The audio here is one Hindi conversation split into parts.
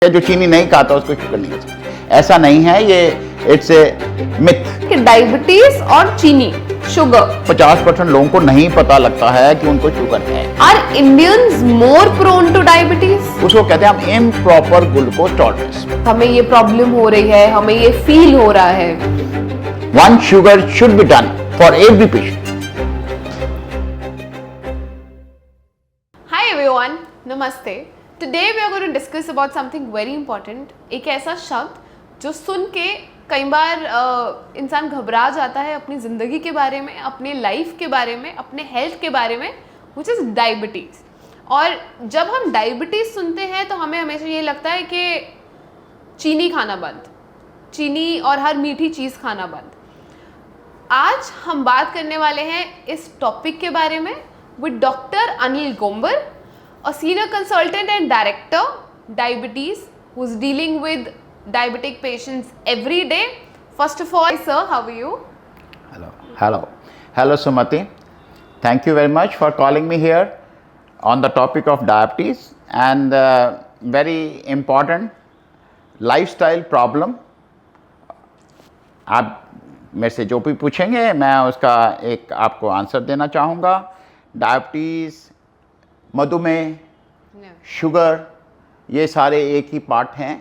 जो चीनी नहीं खाता उसको शुगर नहीं हो सकती। ऐसा नहीं है, ये इट्स ए मिथ कि डायबिटीज और चीनी शुगर 50% लोगों को नहीं पता लगता है कि उनको शुगर है। Are Indians more prone to diabetes. उसको कहते हैं हम इम्प्रॉपर ग्लूकोज टॉलरेंस। हमें ये प्रॉब्लम हो रही है, हमें ये फील हो रहा है। One sugar should be done for every patient. Hi everyone, नमस्ते। Today we are going to discuss about something very important. एक ऐसा शब्द जो सुन के कई बार इंसान घबरा जाता है अपनी ज़िंदगी के बारे में, अपने लाइफ के बारे में, अपने हेल्थ के बारे में, विच इज़ डायबिटीज़। और जब हम डायबिटीज़ सुनते हैं तो हमें हमेशा ये लगता है कि चीनी खाना बंद, चीनी और हर मीठी चीज़ खाना बंद। आज हम बात करने वाले हैं इस टॉपिक के बारे में with doctor Anil Gomber, a senior consultant and director diabetes who's dealing with diabetic patients every day. First of all, sir, how are you? Hello Sumati, thank you very much for calling me here on the topic of diabetes and very important lifestyle problem. आप मेरे से जो भी पूछेंगे मैं उसका एक आपको आंसर देना चाहूँगा। डायबिटीज़, मधुमेह, शुगर, ये सारे एक ही पार्ट हैं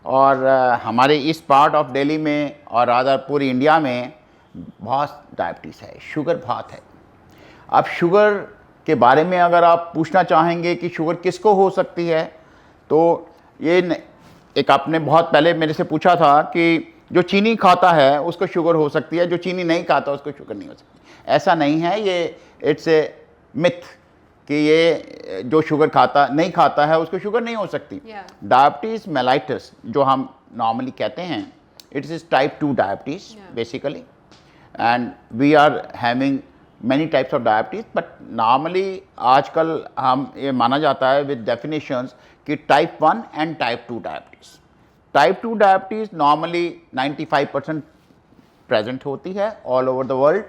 और हमारे इस पार्ट ऑफ दिल्ली में और रादर पूरी इंडिया में बहुत डायबिटीज़ है, शुगर बहुत है। अब शुगर के बारे में अगर आप पूछना चाहेंगे कि शुगर किसको हो सकती है, तो ये एक आपने बहुत पहले मेरे से पूछा था कि जो चीनी खाता है उसको शुगर हो सकती है, जो चीनी नहीं खाता उसको शुगर नहीं हो सकती। ऐसा नहीं है, ये इट्स ए मिथ कि ये जो शुगर नहीं खाता है उसको शुगर नहीं हो सकती। डायबिटीज मेलाइटस जो हम नॉर्मली कहते हैं, it's is type 2 diabetes basically, and we are having many types of diabetes, but normally आजकल हम ये माना जाता है विद डेफिनेशंस कि type 1 and type 2 diabetes. Type 2 diabetes normally 95% present होती है all over the world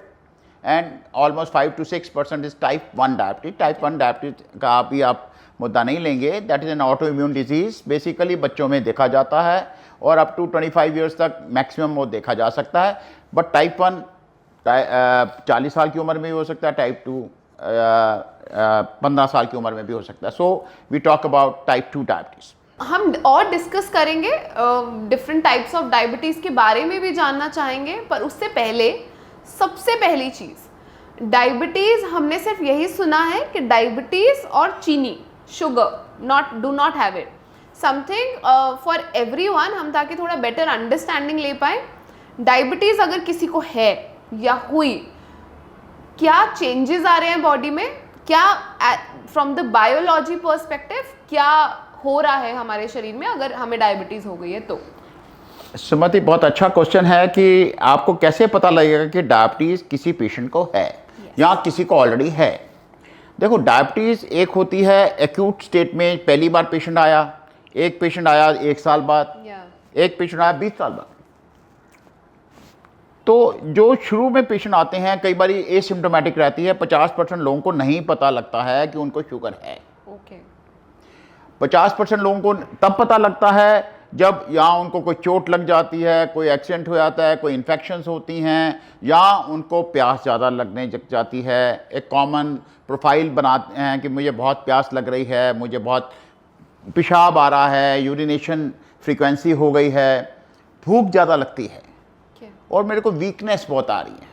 and almost 5 to 6% is type 1 diabetes. Type 1 diabetes का अभी आप मुद्दा नहीं लेंगे, that is an auto immune disease, basically बच्चों में देखा जाता है और अप टू 25 ईयर्स तक मैक्सिमम वो देखा जा सकता है। बट टाइप 1 40 साल की उम्र में भी हो सकता है, टाइप 2 15 साल की उम्र में भी हो सकता है। So we talk about type 2 diabetes. हम और डिस्कस करेंगे डिफरेंट टाइप्स ऑफ डायबिटीज़ के बारे में भी जानना चाहेंगे, पर उससे पहले सबसे पहली चीज़, डायबिटीज़ हमने सिर्फ यही सुना है कि डायबिटीज़ और चीनी sugar do not have it, something for everyone. हम ताकि थोड़ा बेटर अंडरस्टैंडिंग ले पाए, डायबिटीज़ अगर किसी को है या हुई, क्या चेंजेस आ रहे हैं बॉडी में, क्या फ्रॉम द बायोलॉजी पर्सपेक्टिव क्या हो रहा है हमारे शरीर में अगर हमें डायबिटीज़ हो गई है तो। सुमति, बहुत अच्छा क्वेश्चन है कि आपको कैसे पता लगेगा कि डायबिटीज़ किसी पेशेंट को है या किसी को ऑलरेडी है। देखो, डायबिटीज़ एक होती है एक्यूट स्टेट में, पहली बार पेशेंट आया, एक पेशेंट आया 1 साल बाद, एक पेशेंट आया 20 साल बाद। तो जो शुरू में पेशेंट आते हैं कई बार एसिम्प्टोमेटिक रहती है। 50% लोगों को नहीं पता लगता है कि उनको शुगर है। 50% लोगों को तब पता लगता है जब या उनको कोई चोट लग जाती है, कोई एक्सीडेंट हो जाता है, कोई इन्फेक्शंस होती हैं, या उनको प्यास ज़्यादा लगने लग जाती है। एक कॉमन प्रोफाइल बनाते हैं कि मुझे बहुत प्यास लग रही है, मुझे बहुत पेशाब आ रहा है, यूरिनेशन फ्रीक्वेंसी हो गई है, भूख ज़्यादा लगती है और मेरे को वीकनेस बहुत आ रही है।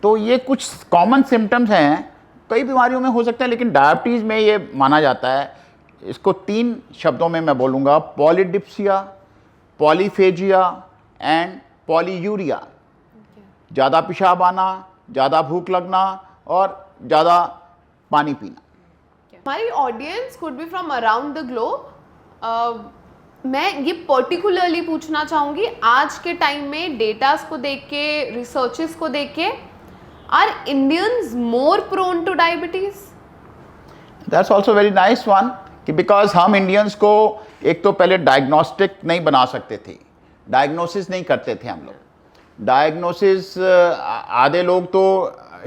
तो ये कुछ कॉमन सिम्टम्स हैं, कई बीमारियों में हो सकते हैं, लेकिन डायबिटीज़ में ये माना जाता है। इसको 3 शब्दों में मैं बोलूँगा: पॉलीडिप्सिया, पॉलीफेजिया एंड पॉलीयूरिया। ज़्यादा पेशाब आना, ज़्यादा भूख लगना और ज़्यादा पानी पीना। हमारी audience could be from around the globe. मैं ये पर्टिकुलरली पूछना चाहूँगी, आज के टाइम में डेटास को देख के, रिसर्चेस को देख के, are Indians more prone to diabetes? That's also very nice one कि बिकॉज हम इंडियंस को एक तो पहले डायग्नोस्टिक नहीं बना सकते थे, डायग्नोसिस नहीं करते थे हम लोग। डायग्नोसिस आधे लोग तो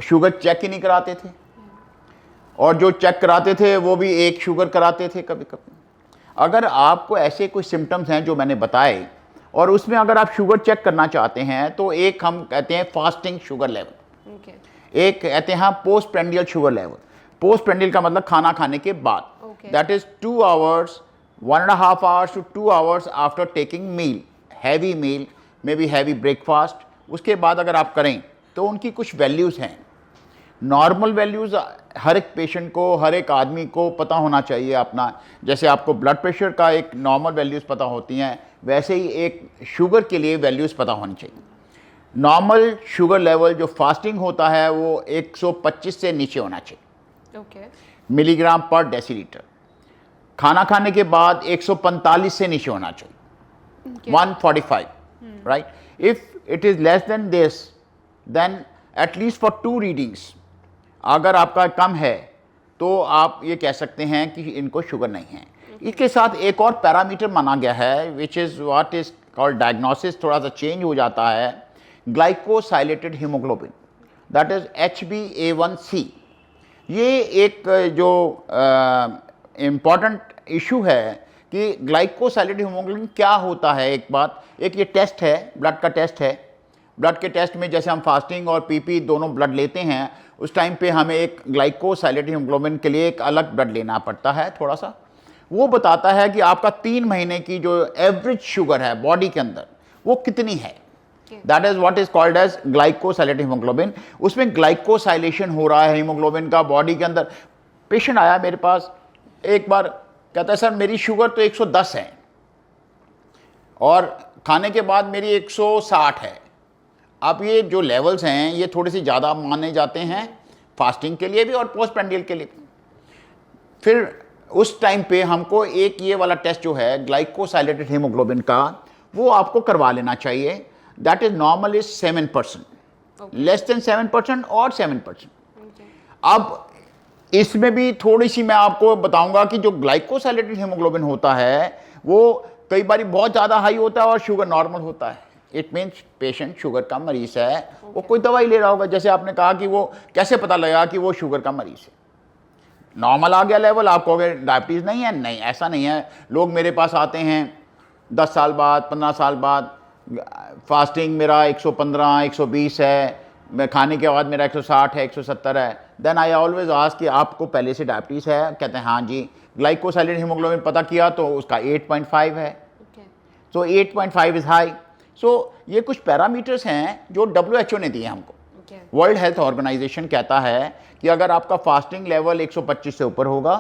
शुगर चेक ही नहीं कराते थे और जो चेक कराते थे वो भी एक शुगर कराते थे कभी कभी। अगर आपको ऐसे कोई सिम्टम्स हैं जो मैंने बताए और उसमें अगर आप शुगर चेक करना चाहते हैं तो एक हम कहते हैं फास्टिंग शुगर लेवल, Okay. एक कहते हैं post prandial sugar level. Post prandial का मतलब खाना खाने के बाद, Okay. That is 2 hours 1.5 hours to 2 hours after taking meal, heavy meal, may be heavy breakfast. उसके बाद अगर आप करें तो उनकी कुछ वैल्यूज़ हैं। नॉर्मल वैल्यूज़ हर एक पेशेंट को, हर एक आदमी को पता होना चाहिए अपना। जैसे आपको ब्लड प्रेशर का एक नॉर्मल वैल्यूज़ पता होती हैं, वैसे ही एक शुगर के लिए वैल्यूज़ पता होनी चाहिए। नॉर्मल शुगर लेवल जो फास्टिंग होता है वो 125 से नीचे होना चाहिए Okay. मिलीग्राम पर डेसीलीटर। खाना खाने के बाद 145 से नीचे होना चाहिए, Okay. 145, right? If it is less than this, then at least for 2 readings, अगर आपका कम है तो आप ये कह सकते हैं कि इनको शुगर नहीं है। इसके साथ एक और पैरामीटर माना गया है which is what is called diagnosis, थोड़ा सा चेंज हो जाता है, glycosylated haemoglobin, that is HbA1c। ये एक जो इम्पॉर्टेंट इशू है कि ग्लाइकोसाइलेटेड हीमोग्लोबिन क्या होता है। एक बात, एक ये टेस्ट है, ब्लड का टेस्ट है। ब्लड के टेस्ट में जैसे हम फास्टिंग और पीपी दोनों ब्लड लेते हैं, उस टाइम पे हमें एक ग्लाइकोसाइलेटेड हीमोग्लोबिन के लिए एक अलग ब्लड लेना पड़ता है थोड़ा सा। वो बताता है कि आपका 3 महीने की जो एवरेज शुगर है बॉडी के अंदर वो कितनी है। That is what is called as glycosylated haemoglobin. उसमें ग्लाइकोसाइलेशन हो रहा है हीमोग्लोबिन का बॉडी के अंदर। पेशेंट आया मेरे पास एक बार, कहता है सर मेरी शुगर तो 110 है और खाने के बाद मेरी 160 है। अब ये जो लेवल्स हैं ये थोड़े से ज़्यादा माने जाते हैं फास्टिंग के लिए भी और पोस्ट प्रेंडियल के लिए भी। फिर उस टाइम पे हमको एक ये वाला टेस्ट जो है ग्लाइकोसाइलेटेड हीमोग्लोबिन का, वो आपको करवा लेना चाहिए। That is normal is 7%, less than 7% और 7%। अब इसमें भी थोड़ी सी मैं आपको बताऊंगा कि जो ग्लाइकोसाइलेटेड हीमोग्लोबिन होता है वो कई बार बहुत ज़्यादा हाई होता है और शुगर नॉर्मल होता है। इट मीन्स पेशेंट शुगर का मरीज है, वो कोई दवाई ले रहा होगा। जैसे आपने कहा कि वो कैसे पता लगा कि वो शुगर का मरीज है। नॉर्मल आ गया लेवल, आप कहोगे डायबिटीज़ नहीं है, नहीं ऐसा नहीं है। लोग मेरे पास आते हैं 10 साल बाद, 15 साल बाद, फास्टिंग मेरा 115 120 है, मैं खाने के बाद मेरा 160 है, 170 है। देन आई ऑलवेज आस्क कि आपको पहले से डायबिटीज़ है? कहते हैं हाँ जी। ग्लाइकोसाइलेटेड हीमोग्लोबिन पता किया तो उसका 8.5 है। सो 8.5 इज़ हाई। सो ये कुछ पैरामीटर्स हैं जो WHO ने दिए हमको। वर्ल्ड हेल्थ ऑर्गेनाइजेशन कहता है कि अगर आपका फास्टिंग लेवल 125 से ऊपर होगा,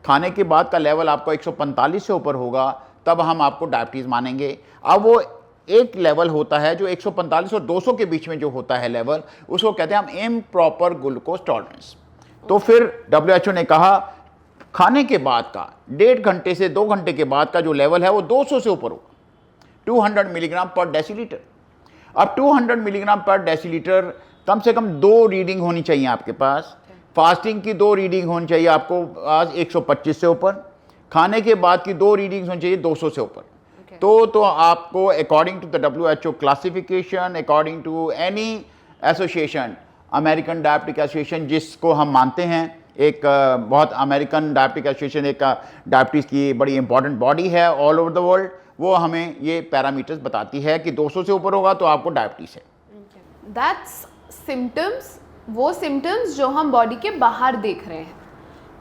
खाने के बाद का लेवल आपका 145 से ऊपर होगा, तब हम आपको डायबिटीज़ मानेंगे। अब वो एक लेवल होता है जो 145 और 200 के बीच में जो होता है लेवल, उसको कहते हैं हम इम्प्रॉपर ग्लूकोज टॉलरेंस। तो फिर WHO ने कहा खाने के बाद का 1.5 घंटे से 2 घंटे के बाद का जो लेवल है वो 200 से ऊपर होगा, 200 मिलीग्राम पर डेसीलीटर। अब 200 मिलीग्राम पर डेसीलीटर कम से कम 2 रीडिंग होनी चाहिए आपके पास। फास्टिंग की 2 रीडिंग होनी चाहिए आपको आज 125 से ऊपर, खाने के बाद की 2 रीडिंग्स होनी चाहिए 200 से ऊपर। तो आपको according to the WHO classification, according to any association, American diabetic association जिसको हम मानते हैं, एक बहुत अमेरिकन डायबिटिक एसोसिएशन एक डायबिटीज़ की बड़ी इंपॉर्टेंट बॉडी है ऑल ओवर द वर्ल्ड, वो हमें ये पैरामीटर्स बताती है कि 200 से ऊपर होगा तो आपको डायबिटीज़ है। दैट्स सिम्टम्स, वो सिम्टम्स जो हम बॉडी के बाहर देख रहे हैं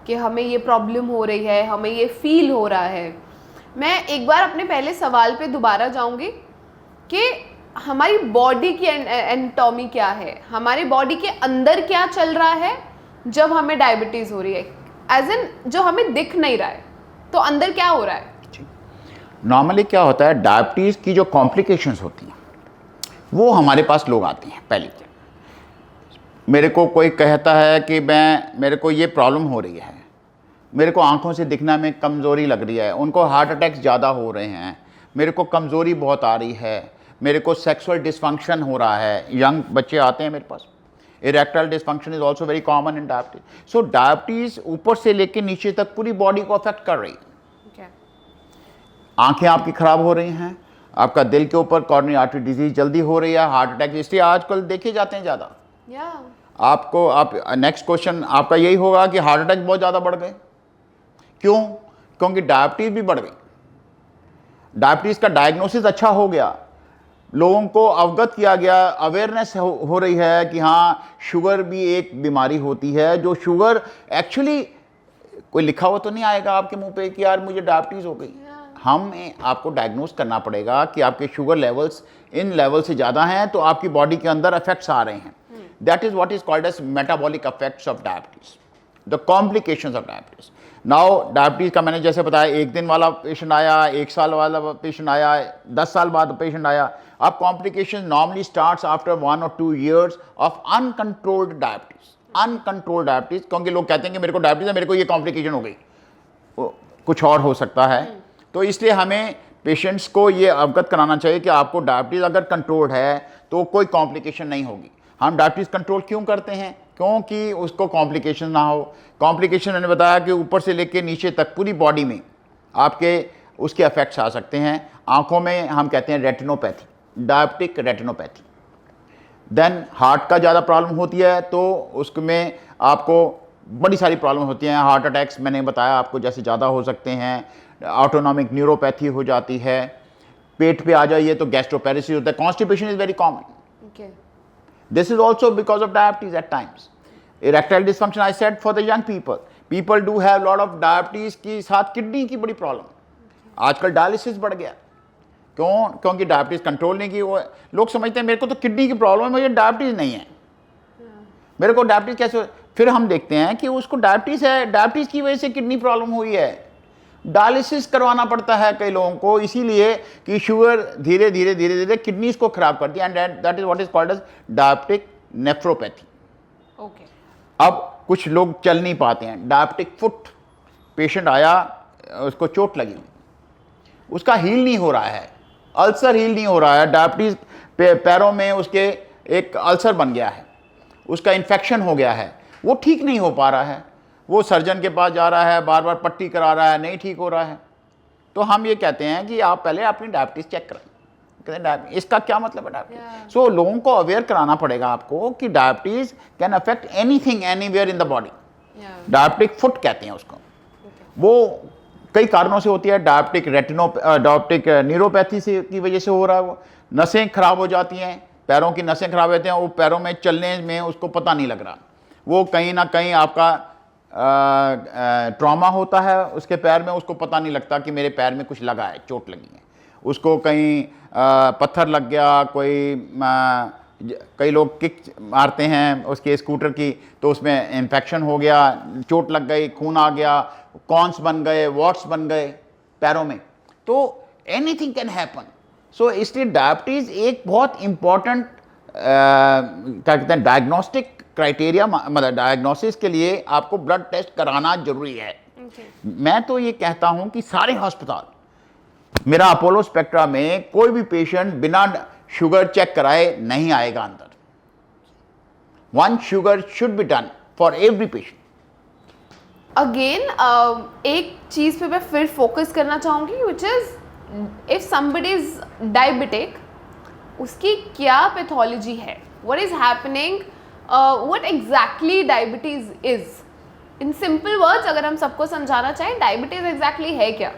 कि हमें ये प्रॉब्लम हो रही है, हमें ये फील हो रहा है। मैं एक बार अपने पहले सवाल पे दोबारा जाऊंगी कि हमारी बॉडी की एनाटॉमी क्या है, हमारे बॉडी के अंदर क्या चल रहा है जब हमें डायबिटीज़ हो रही है, एज इन जो हमें दिख नहीं रहा है, तो अंदर क्या हो रहा है। नॉर्मली क्या होता है, डायबिटीज़ की जो कॉम्प्लिकेशंस होती हैं वो हमारे पास लोग आते हैं। पहले मेरे को कोई कहता है कि मेरे को ये प्रॉब्लम हो रही है, मेरे को आंखों से दिखना में कमज़ोरी लग रही है, उनको हार्ट अटैक्स ज़्यादा हो रहे हैं, मेरे को कमज़ोरी बहुत आ रही है, मेरे को सेक्सुअल डिसफंक्शन हो रहा है। यंग बच्चे आते हैं मेरे पास, erectile dysfunction is also very common in diabetes. So diabetes ऊपर से लेकर नीचे तक पूरी बॉडी को अफेक्ट कर रही है। आंखें आपकी ख़राब हो रही हैं, आपका दिल के ऊपर कॉर्नियल आर्टरी डिजीज़ जल्दी हो रही है, हार्ट अटैक इसलिए आजकल देखे जाते हैं ज़्यादा। आप नेक्स्ट क्वेश्चन आपका यही होगा कि हार्ट अटैक बहुत ज़्यादा बढ़ गए। क्यों? क्योंकि डायबिटीज़ भी बढ़ गई, डायबिटीज़ का डायग्नोसिस अच्छा हो गया, लोगों को अवगत किया गया, अवेयरनेस हो रही है कि हाँ शुगर भी एक बीमारी होती है। जो शुगर एक्चुअली कोई लिखा हुआ तो नहीं आएगा आपके मुंह पे कि यार मुझे डायबिटीज़ हो गई। हमें आपको डायग्नोस करना पड़ेगा कि आपके शुगर लेवल्स इन लेवल से ज़्यादा हैं तो आपकी बॉडी के अंदर इफेक्ट्स आ रहे हैं। That is what is called as metabolic effects of diabetes, the complications of diabetes. Now diabetes का मैंने जैसे बताया, एक दिन वाला पेशेंट आया, एक साल वाला पेशेंट आया, 10 साल बाद पेशेंट आया। अब complication normally starts after 1 or 2 years of uncontrolled diabetes. Uncontrolled diabetes, क्योंकि लोग कहते हैं कि मेरे को डायबिटीज़ है, मेरे को ये कॉम्प्लिकेशन हो गई, कुछ और हो सकता है। तो इसलिए हमें पेशेंट्स को ये अवगत कराना चाहिए कि आपको डायबिटीज़ अगर कंट्रोल्ड है तो कोई कॉम्प्लिकेशन नहीं होगी। हम डायबिटीज़ कंट्रोल क्यों करते हैं? क्योंकि उसको कॉम्प्लिकेशन ना हो। कॉम्प्लिकेशन मैंने बताया कि ऊपर से लेकर नीचे तक पूरी बॉडी में आपके उसके इफेक्ट्स आ सकते हैं। आंखों में हम कहते हैं retinopathy, diabetic retinopathy. Then heart का ज़्यादा प्रॉब्लम होती है तो उसमें आपको बड़ी सारी प्रॉब्लम होती हैं। हार्ट अटैक्स मैंने बताया आपको जैसे ज़्यादा हो सकते हैं, ऑटोनॉमिक न्यूरोपैथी हो जाती है। पेट पे आ जाइए तो गैस्ट्रोपेरेसिस होता है। Constipation is very common. This is also because of diabetes at times. Erectile dysfunction I said for the young people. People do have lot of diabetes के साथ किडनी की बड़ी प्रॉब्लम। आजकल डायलिसिस बढ़ गया। क्यों? क्योंकि डायबिटीज़ कंट्रोल नहीं की। वो लोग समझते हैं मेरे को तो किडनी की प्रॉब्लम है, मुझे डायबिटीज़ नहीं है। मेरे को डायबिटीज़ कैसे? फिर हम देखते हैं कि उसको डायबिटीज़ है, डायबिटीज़ की वजह से किडनी प्रॉब्लम हुई है। डायलिसिस करवाना पड़ता है कई लोगों को, इसीलिए कि शुगर धीरे धीरे धीरे धीरे किडनीज को खराब करती है। And that is what is called as diabetic nephropathy. Okay. अब कुछ लोग चल नहीं पाते हैं। डायबिटिक फुट, पेशेंट आया, उसको चोट लगी, उसका हील नहीं हो रहा है, अल्सर हील नहीं हो रहा है। डायबिटीज़ पैरों में उसके एक अल्सर बन गया है, उसका इन्फेक्शन हो गया है, वो ठीक नहीं हो पा रहा है। वो सर्जन के पास जा रहा है, बार बार पट्टी करा रहा है, नहीं ठीक हो रहा है। तो हम ये कहते हैं कि आप पहले अपनी डायबिटीज़ चेक कराएं। कहते हैं इसका क्या मतलब है डायबिटीज़? सो लोगों को अवेयर कराना पड़ेगा आपको कि diabetes can affect anything anywhere in the body. Diabetic foot कहते हैं उसको। वो कई कारणों से होती है। डायबिटिक न्यूरोपैथी से की वजह से हो रहा है। वो नसें खराब हो जाती हैं, पैरों की नसें खराब होती हैं, वो पैरों में चलने में उसको पता नहीं लग रहा। वो कहीं ना कहीं आपका ट्रॉमा होता है उसके पैर में, उसको पता नहीं लगता कि मेरे पैर में कुछ लगा है, चोट लगी है। उसको कहीं पत्थर लग गया, कई लोग किक मारते हैं उसके स्कूटर की, तो उसमें इन्फेक्शन हो गया, चोट लग गई, खून आ गया, कॉन्स बन गए, वॉट्स बन गए पैरों में। तो एनीथिंग कैन हैपन। सो इसलिए डायबिटीज़ एक बहुत इम्पॉर्टेंट क्या कहते हैं डायग्नोस्टिक क्राइटेरिया, मतलब डायग्नोसिस के लिए आपको ब्लड टेस्ट कराना जरूरी है। मैं तो ये कहता हूं कि सारे हॉस्पिटल, मेरा अपोलो स्पेक्ट्रा में कोई भी पेशेंट बिना शुगर चेक कराए नहीं आएगा अंदर। One sugar should be done for every patient. Again एक चीज पे मैं फिर फोकस करना चाहूंगी, which is if somebody is diabetic, उसकी क्या पैथोलॉजी है, what is happening, what exactly diabetes is. In simple words अगर हम सबको समझाना चाहें, डायबिटीज एग्जैक्टली है क्या?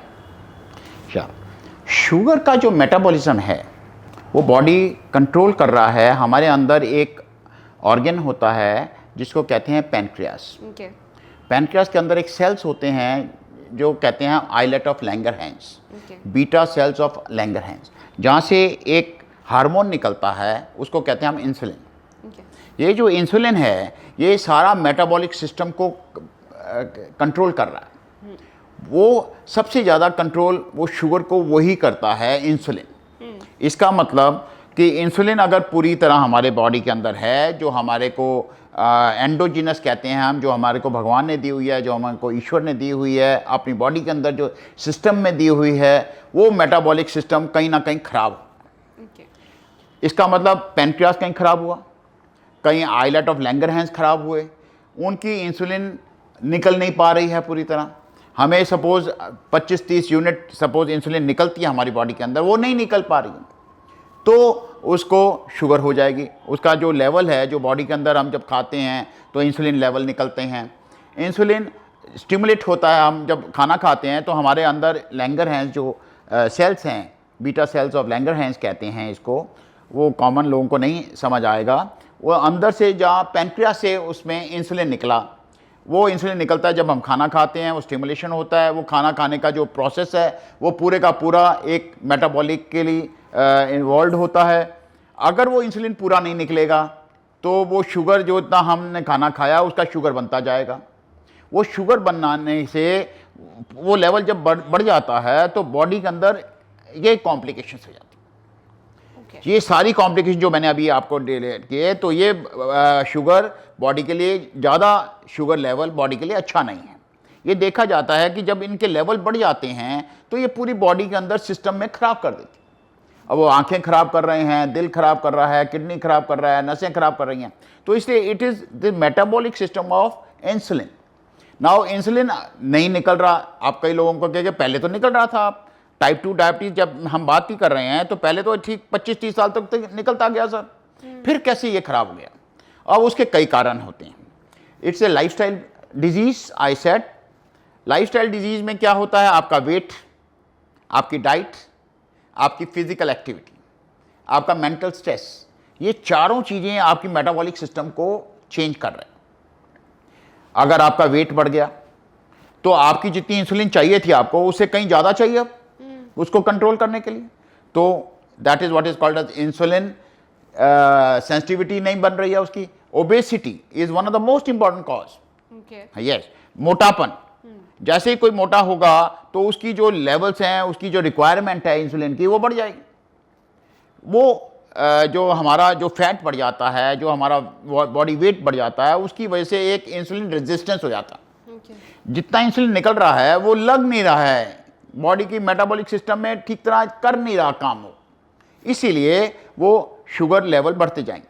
शुगर का जो मेटाबॉलिज्म है वो बॉडी कंट्रोल कर रहा है। हमारे अंदर एक ऑर्गन होता है जिसको कहते हैं पैनक्रियास। पैनक्रियास के अंदर एक सेल्स होते हैं जो कहते हैं islet of Langerhans, beta cells of Langerhans, जहाँ से एक हार्मोन निकलता है, उसको कहते हैं हम इंसुलिन। ये जो इंसुलिन है ये सारा मेटाबॉलिक सिस्टम को कंट्रोल कर रहा है। वो सबसे ज़्यादा कंट्रोल वो शुगर को वही करता है, इंसुलिन। इसका मतलब कि इंसुलिन अगर पूरी तरह हमारे बॉडी के अंदर है, जो हमारे को एंडोजीनस कहते हैं हम, जो हमारे को भगवान ने दी हुई है, जो हमारे को ईश्वर ने दी हुई है, अपनी बॉडी के अंदर जो सिस्टम में दी हुई है, वो मेटाबॉलिक सिस्टम कहीं ना कहीं खराब। इसका मतलब पैनक्रियास कहीं खराब हुआ, कहीं आइलेट ऑफ लैंगरहैंस खराब हुए, उनकी इंसुलिन निकल नहीं पा रही है पूरी तरह। हमें सपोज 25-30 यूनिट सपोज इंसुलिन निकलती है हमारी बॉडी के अंदर, वो नहीं निकल पा रही, तो उसको शुगर हो जाएगी। उसका जो लेवल है, जो बॉडी के अंदर हम जब खाते हैं तो इंसुलिन लेवल निकलते हैं। इंसुलिन स्टिमुलेट होता है। हम जब खाना खाते हैं तो हमारे अंदर लैंगरहैंस जो सेल्स हैं, बीटा सेल्स ऑफ लैंगरहैंस कहते हैं इसको, वो कॉमन लोगों को नहीं समझ आएगा। वो अंदर से जहाँ पैंक्रियास से उसमें इंसुलिन निकला, वो इंसुलिन निकलता है जब हम खाना खाते हैं, वो स्टिमुलेशन होता है। वो खाना खाने का जो प्रोसेस है वो पूरे का पूरा एक मेटाबॉलिक के लिए इन्वॉल्व होता है। अगर वो इंसुलिन पूरा नहीं निकलेगा तो वो शुगर, जो इतना हमने खाना खाया उसका शुगर बनता जाएगा। वो शुगर बनाने से वो लेवल जब बढ़ जाता है तो बॉडी के अंदर ये कॉम्प्लिकेशंस हो जाती है। ये सारी कॉम्प्लिकेशन जो मैंने अभी आपको डिलेट किए, तो ये शुगर बॉडी के लिए, ज़्यादा शुगर लेवल बॉडी के लिए अच्छा नहीं है। ये देखा जाता है कि जब इनके लेवल बढ़ जाते हैं तो ये पूरी बॉडी के अंदर सिस्टम में ख़राब कर देती है। अब वो आंखें ख़राब कर रहे हैं, दिल ख़राब कर रहा है, किडनी ख़राब कर रहा है, नसें ख़राब कर रही हैं। तो इसलिए it is the metabolic system of insulin. Now insulin नहीं निकल रहा। आप कई लोगों को कहेंगे पहले तो निकल रहा था। आप टाइप 2 डायबिटीज़ जब हम बात ही कर रहे हैं तो पहले तो ठीक 25-30 साल तक तो निकलता गया सर, फिर कैसे ये ख़राब हो गया? अब उसके कई कारण होते हैं। It's a lifestyle disease. I said lifestyle disease में क्या होता है? आपका वेट, आपकी डाइट, आपकी फिजिकल एक्टिविटी, आपका मेंटल स्ट्रेस, ये चारों चीज़ें आपकी मेटाबॉलिक सिस्टम को चेंज कर रहे हैं। अगर आपका वेट बढ़ गया तो आपकी जितनी इंसुलिन चाहिए थी आपको, उससे कहीं ज़्यादा चाहिए अब उसको कंट्रोल करने के लिए। तो that is what is called as insulin sensitivity नहीं बन रही है उसकी। Obesity is one of the most important cause. Yes, मोटापन। जैसे ही कोई मोटा होगा तो उसकी जो लेवल्स हैं, उसकी जो रिक्वायरमेंट है इंसुलिन की, वो बढ़ जाएगी। वो जो हमारा जो फैट बढ़ जाता है, जो हमारा बॉडी वेट बढ़ जाता है, उसकी वजह से एक इंसुलिन रेजिस्टेंस हो जाता है। जितना इंसुलिन निकल रहा है वो लग नहीं रहा है, बॉडी की मेटाबॉलिक सिस्टम में ठीक तरह कर नहीं रहा काम हो, इसीलिए वो शुगर लेवल बढ़ते जाएंगे।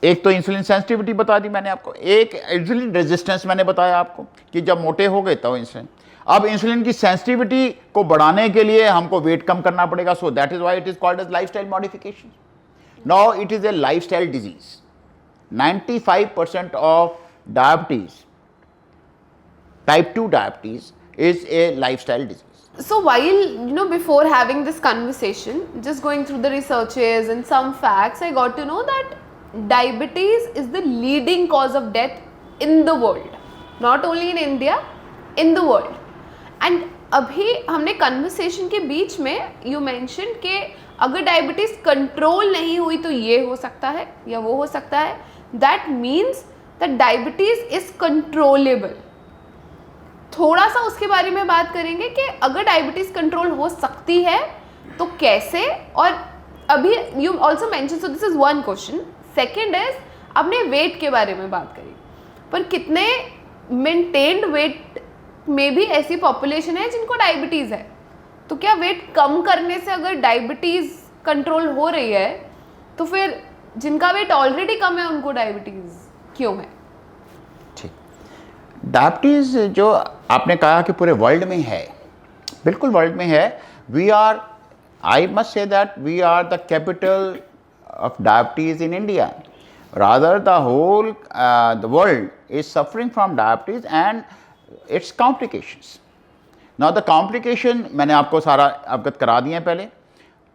एक तो इंसुलिन सेंसिटिविटी बता दी मैंने आपको, एक इंसुलिन रेजिस्टेंस मैंने बताया आपको कि जब मोटे हो गए तो इंसुलिन। अब इंसुलिन की सेंसिटिविटी को बढ़ाने के लिए हमको वेट कम करना पड़ेगा। So that is why it is called as lifestyle modification. Now it is a lifestyle disease. 95% of diabetes, type 2 diabetes, is a lifestyle disease. So while before having this conversation, just going through the researches and some facts, I got to know that diabetes is the leading cause of death in the world, not only in India, in the world. And अभी हमने conversation के बीच में you mentioned कि अगर diabetes control नहीं हुई तो ये हो सकता है या वो हो सकता है. That means that diabetes is controllable. थोड़ा सा उसके बारे में बात करेंगे कि अगर डायबिटीज़ कंट्रोल हो सकती है तो कैसे. और अभी you also mention, so this is one question. Second is, आपने वेट के बारे में बात करी, पर कितने मेंटेन्ड वेट में भी ऐसी पॉपुलेशन है जिनको डायबिटीज़ है. तो क्या वेट कम करने से अगर डायबिटीज़ कंट्रोल हो रही है तो फिर जिनका वेट ऑलरेडी कम है उनको डायबिटीज़ क्यों है? डायबिटीज़ जो आपने कहा कि पूरे वर्ल्ड में है, बिल्कुल वर्ल्ड में है. We are, I must say that we are the capital of diabetes in India. Rather the whole the world is suffering from diabetes and its complications. Now the complication मैंने आपको सारा अवगत करा दिए हैं पहले.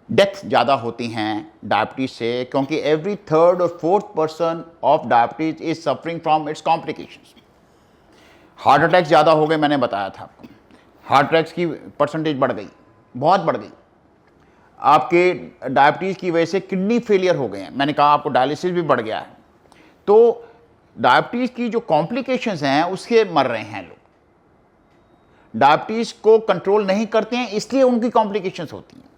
डेथ ज़्यादा होती हैं डायबिटीज़ से, क्योंकि एवरी थर्ड और fourth person of diabetes is suffering from its complications. Heart attacks ज़्यादा हो गए, मैंने बताया था आपको. हार्ट अटैक्स की परसेंटेज बढ़ गई, बहुत बढ़ गई. आपके डायबिटीज़ की वजह से किडनी फेलियर हो गए हैं, मैंने कहा आपको डायलिसिस भी बढ़ गया है. तो डायबिटीज़ की जो कॉम्प्लिकेशंस हैं उसके मर रहे हैं लोग. डायबिटीज़ को कंट्रोल नहीं करते हैं इसलिए उनकी कॉम्प्लिकेशंस होती हैं.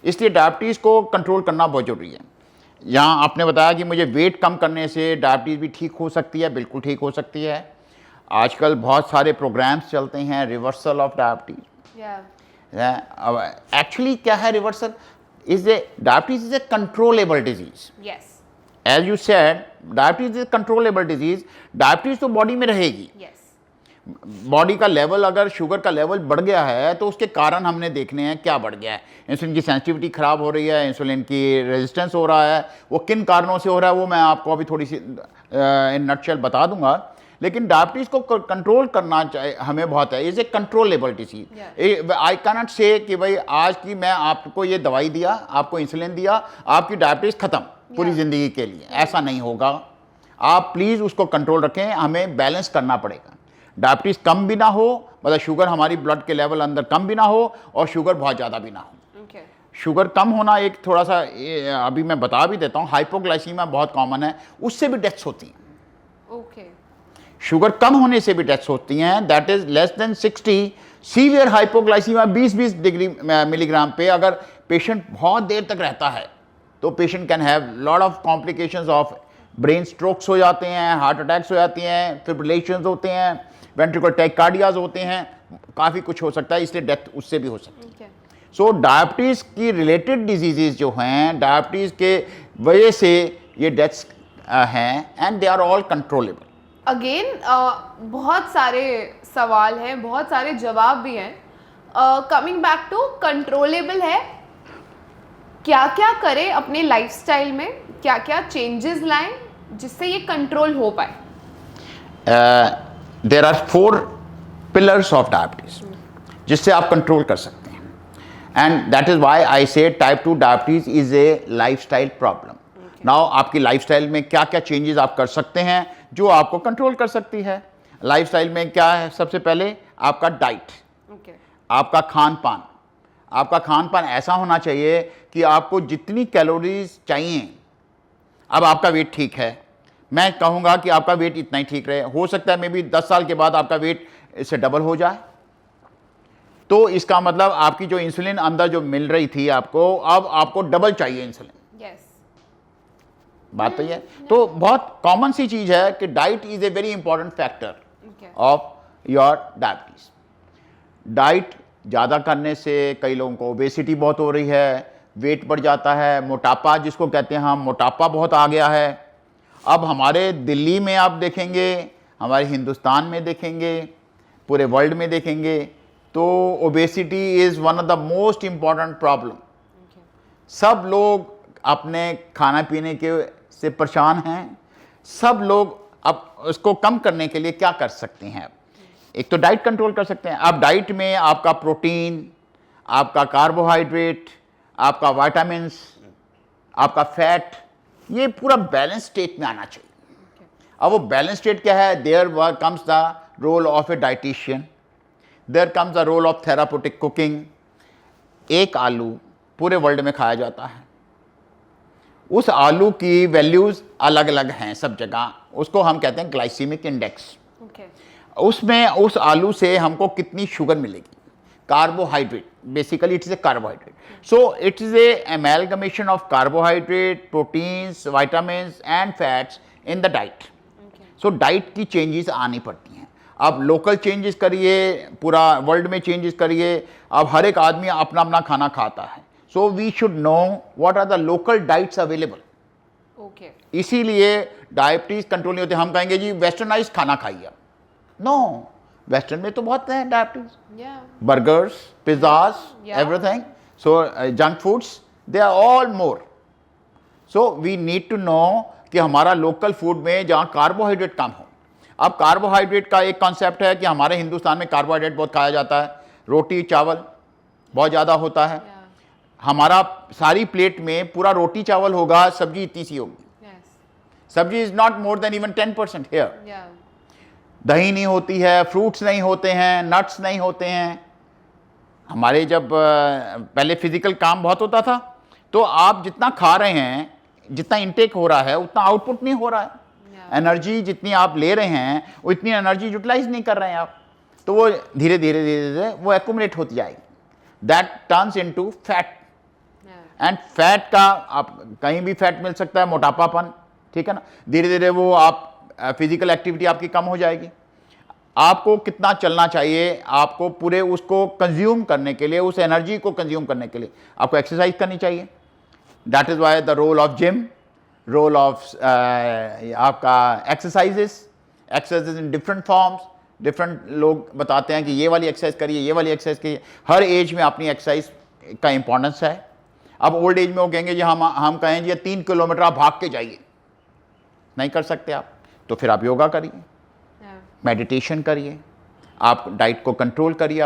इसलिए डायबिटीज़ को कंट्रोल करना बहुत ज़रूरी है. यहाँ आपने बताया कि मुझे वेट कम करने से डायबिटीज़ भी ठीक हो सकती है. बिल्कुल ठीक हो सकती है. आजकल बहुत सारे प्रोग्राम्स चलते हैं रिवर्सल ऑफ डायबिटीज. एक्चुअली क्या है reversal? Is a diabetes is a controllable disease. Yes, as you said, diabetes is controllable disease. Diabetes तो बॉडी में रहेगी. यस, बॉडी का लेवल, अगर शुगर का लेवल बढ़ गया है तो उसके कारण हमने देखने हैं क्या बढ़ गया है. इंसुलिन की सेंसिटिविटी खराब हो रही है, इंसुलिन की रेजिस्टेंस हो रहा है. वो किन कारणों से हो रहा है वो मैं आपको अभी थोड़ी सी इन नटशेल बता दूंगा. लेकिन डायबिटीज़ को कंट्रोल करना चाहिए हमें बहुत है, is a controllable disease. I cannot say कि भाई आज की मैं आपको ये दवाई दिया, आपको इंसुलिन दिया, आपकी डायबिटीज़ ख़त्म पूरी ज़िंदगी के लिए, ऐसा नहीं होगा। आप प्लीज़ उसको कंट्रोल रखें, हमें बैलेंस करना पड़ेगा। डायबिटीज़ कम भी ना हो, मतलब शुगर हमारी ब्लड के लेवल अंदर कम भी ना हो और शुगर बहुत ज़्यादा भी ना हो। शुगर कम होना एक थोड़ा सा अभी मैं बता भी देता हूँ, हाइपोग्लाइसीमिया बहुत कॉमन है, उससे भी डेथ्स होती हैं। शुगर कम होने से भी डेथ्स होती हैं, that is less than 60। Severe hypoglycaemia 20 degree milligram पे अगर पेशेंट बहुत देर तक रहता है तो patient can have lot of complications of brain strokes हो जाते हैं, हार्ट अटैक्स हो जाती हैं, फिब्रिलेशंस होते हैं, वेंट्रिकुलर टैकिकार्डियाज होते हैं, काफ़ी कुछ हो सकता है, इसलिए डेथ उससे भी हो सकती है। सो डायबिटीज़ की रिलेटेड डिजीज़ जो हैं, डायबिटीज़ के वजह से ये डेथ्स हैं and they are all controllable. Again बहुत सारे सवाल हैं, बहुत सारे जवाब भी हैं। कमिंग बैक टू कंट्रोलेबल है, क्या क्या करें अपने लाइफस्टाइल में, क्या क्या चेंजेस लाएं जिससे ये कंट्रोल हो पाए? There are 4 pillars of diabetes जिससे आप कंट्रोल कर सकते हैं। And that is why I say type 2 diabetes is a lifestyle problem. Now आपकी लाइफस्टाइल में क्या क्या चेंजेस आप कर सकते हैं जो आपको कंट्रोल कर सकती है। लाइफस्टाइल में क्या है? सबसे पहले आपका डाइट, आपका खान पान। आपका खान पान ऐसा होना चाहिए कि आपको जितनी कैलोरीज चाहिए, अब आपका वेट ठीक है, मैं कहूँगा कि आपका वेट इतना ही ठीक रहे, हो सकता है मे बी 10 साल के बाद आपका वेट इससे डबल हो जाए, तो इसका मतलब आपकी जो इंसुलिन अंदर जो मिल रही थी आपको, अब आपको डबल चाहिए इंसुलिन। बात तो ये तो बहुत कॉमन सी चीज है कि diet is a very important factor of your diabetes. Diet ज़्यादा करने से कई लोगों को ओबेसिटी बहुत हो रही है, वेट बढ़ जाता है, मोटापा जिसको कहते हैं हम, मोटापा बहुत आ गया है। अब हमारे दिल्ली में आप देखेंगे, हमारे हिंदुस्तान में देखेंगे, पूरे वर्ल्ड में देखेंगे, तो obesity is one of the most important problem. सब लोग अपने खाना पीने के से परेशान हैं। सब लोग अब उसको कम करने के लिए क्या कर सकते हैं? एक तो डाइट कंट्रोल कर सकते हैं। अब डाइट में आपका प्रोटीन, आपका कार्बोहाइड्रेट, आपका विटामिन्स, आपका फैट, ये पूरा बैलेंस स्टेट में आना चाहिए। अब वो बैलेंस स्टेट क्या है? There comes the role of a dietitian, there comes the role of therapeutic cooking. एक आलू पूरे वर्ल्ड में खाया जाता है, उस आलू की वैल्यूज़ अलग अलग हैं सब जगह, उसको हम कहते हैं ग्लाइसीमिक इंडेक्स। उसमें उस आलू से हमको कितनी शुगर मिलेगी? Carbohydrate, basically it is a carbohydrate, so it is a amalgamation of carbohydrate, proteins, vitamins and fats in the diet. So diet की चेंजेस आनी पड़ती हैं। अब लोकल चेंजेस करिए, पूरा वर्ल्ड में चेंजेस करिए, अब हर एक आदमी अपना अपना खाना खाता है, so we should know what are the local diets available. इसीलिए डायबिटीज़ कंट्रोल नहीं होती। हम कहेंगे जी वेस्टर्नाइज खाना खाइए, नो, वेस्टर्न में तो बहुत है diabetes, burgers, pizzas, everything, so junk foods, they are all more. So we need to know कि हमारा लोकल फूड में जहाँ कार्बोहाइड्रेट कम हो। अब कार्बोहाइड्रेट का एक कॉन्सेप्ट है कि हमारे हिंदुस्तान में कार्बोहाइड्रेट बहुत खाया जाता है, रोटी चावल बहुत ज़्यादा होता है। हमारा सारी प्लेट में पूरा रोटी चावल होगा, सब्जी इतनी सी होगी। सब्जी is not more than even 10% here. दही नहीं होती है, फ्रूट्स नहीं होते हैं, नट्स नहीं होते हैं। हमारे जब पहले फिजिकल काम बहुत होता था, तो आप जितना खा रहे हैं, जितना इनटेक हो रहा है, उतना आउटपुट नहीं हो रहा है। एनर्जी जितनी आप ले रहे हैं उतनी एनर्जी यूटिलाइज नहीं कर रहे हैं आप, तो वो धीरे धीरे धीरे धीरे वो एक्यूमुलेट होती जाएगी। That turns into fat, and fat का आप कहीं भी फैट मिल सकता है, मोटापापन, ठीक है ना। धीरे धीरे वो आप फिजिकल एक्टिविटी आपकी कम हो जाएगी। आपको कितना चलना चाहिए? आपको पूरे उसको कंज्यूम करने के लिए, उस एनर्जी को कंज्यूम करने के लिए आपको एक्सरसाइज करनी चाहिए। That is why the role of gym, role of आपका exercises in different forms. Different लोग बताते हैं कि ये वाली एक्सरसाइज करिए, ये वाली एक्सरसाइज करिए। हर एज में अपनी एक्सरसाइज का इंपॉर्टेंस है। अब ओल्ड एज में वो कहेंगे जी हम कहेंगे 3 किलोमीटर आप भाग के जाइए, नहीं कर सकते आप, तो फिर आप योगा करिए। मेडिटेशन करिए, आप डाइट को कंट्रोल करिए,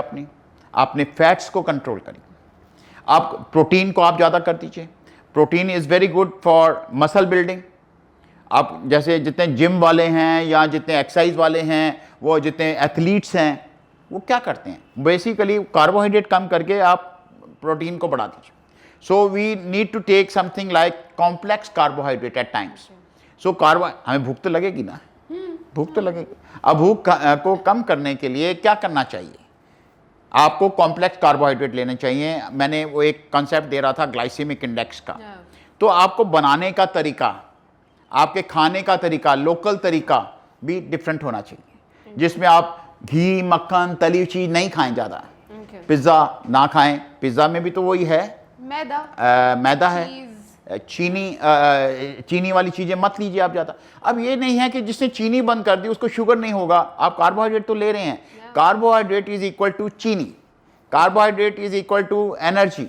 अपने फैट्स को कंट्रोल करिए, आप प्रोटीन को आप ज़्यादा कर दीजिए। Protein is very good for muscle building. आप जैसे जितने जिम वाले हैं या जितने एक्सरसाइज वाले हैं, वो जितने एथलीट्स हैं, वो क्या करते हैं, बेसिकली कार्बोहाइड्रेट कम करके आप प्रोटीन को बढ़ा दीजिए। So we need to take something like complex carbohydrate at times. So हमें भूख तो लगेगी ना, भूख तो लगेगी। अब भूख को कम करने के लिए क्या करना चाहिए, आपको कॉम्प्लेक्स कार्बोहाइड्रेट लेने चाहिए। मैंने वो एक कॉन्सेप्ट दे रहा था ग्लाइसेमिक इंडेक्स का। तो आपको बनाने का तरीका, आपके खाने का तरीका, लोकल तरीका भी डिफरेंट होना चाहिए, जिसमें आप घी, मक्खन, तली हुई चीज़ नहीं खाएं ज़्यादा। पिज़्ज़ा ना खाएं, पिज़्ज़ा में भी तो वही है, मैदा है, चीनी वाली चीज़ें मत लीजिए आप ज़्यादा। अब ये नहीं है कि जिसने चीनी बंद कर दी उसको शुगर नहीं होगा, आप कार्बोहाइड्रेट तो ले रहे हैं। Carbohydrate is equal to chini, carbohydrate is equal to energy.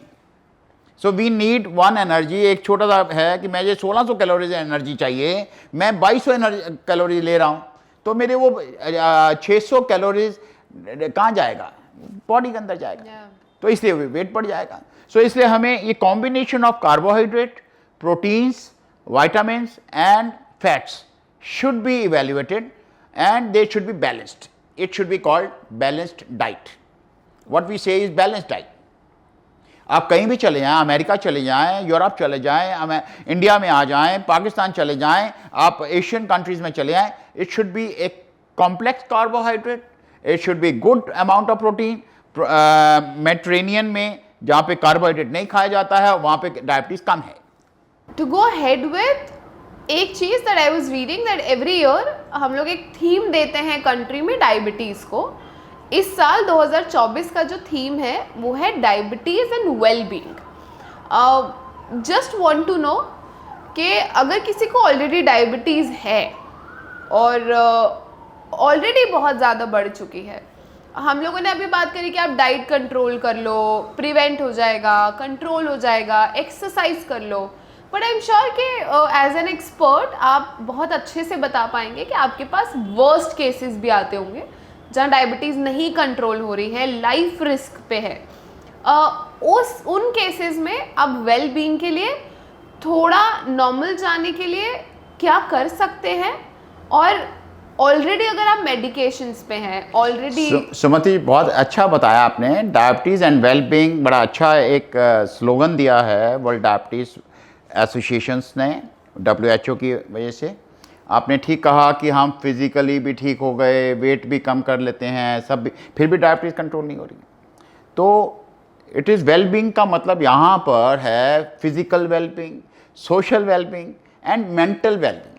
So we need one energy. एक छोटा सा है कि मुझे 1600 कैलोरीज एनर्जी चाहिए, मैं 2200 कैलोरीज ले रहा हूँ, तो मेरे वो 600 कैलोरीज कहाँ जाएगा, बॉडी के अंदर जाएगा, तो इसलिए वेट बढ़ जाएगा। सो इसलिए हमें ये combination of carbohydrate, proteins, vitamins and fats should be evaluated and they should be balanced. It should be called balanced diet. What we say is balanced diet. आप कहीं भी चले जाएं, अमेरिका चले जाएं, यूरोप चले जाएं, इंडिया में आ जाएं, पाकिस्तान चले जाएं, आप एशियन कंट्रीज में चले जाएं, it should be a complex carbohydrate, it should be good amount of protein. Mediterranean में जहाँ पे कार्बोहाइड्रेट नहीं खाया जाता है वहाँ पे डायबिटीज़ कम है। To go ahead with, एक चीज़ that I was reading that every year हम लोग एक थीम देते हैं कंट्री में डायबिटीज़ को। इस साल 2024 का जो थीम है वो है diabetes and well being. Just want to know कि अगर किसी को ऑलरेडी डायबिटीज़ है और ऑलरेडी बहुत ज़्यादा बढ़ चुकी है, हम लोगों ने अभी बात करी कि आप डाइट कंट्रोल कर लो, प्रिवेंट हो जाएगा, कंट्रोल हो जाएगा, एक्सरसाइज कर लो, बट आई एम श्योर कि एज एन एक्सपर्ट आप बहुत अच्छे से बता पाएंगे कि आपके पास वर्स्ट केसेस भी आते होंगे जहाँ डायबिटीज़ नहीं कंट्रोल हो रही है, लाइफ रिस्क पे है। उन केसेस में आप वेल बीइंग के लिए थोड़ा नॉर्मल जाने के लिए क्या कर सकते हैं, और ऑलरेडी अगर आप मेडिकेशंस पे हैं ऑलरेडी। सुमति बहुत अच्छा बताया आपने। डायबिटीज़ एंड वेल बीइंग बड़ा अच्छा एक स्लोगन दिया है वर्ल्ड डायबिटीज़ एसोसिएशंस ने, WHO की वजह से। आपने ठीक कहा कि हम फिज़िकली भी ठीक हो गए, वेट भी कम कर लेते हैं, सब भी, फिर भी डायबिटीज़ कंट्रोल नहीं हो रही। तो इट इज़ वेल बीइंग का मतलब यहाँ पर है physical well being, social well being and mental well being.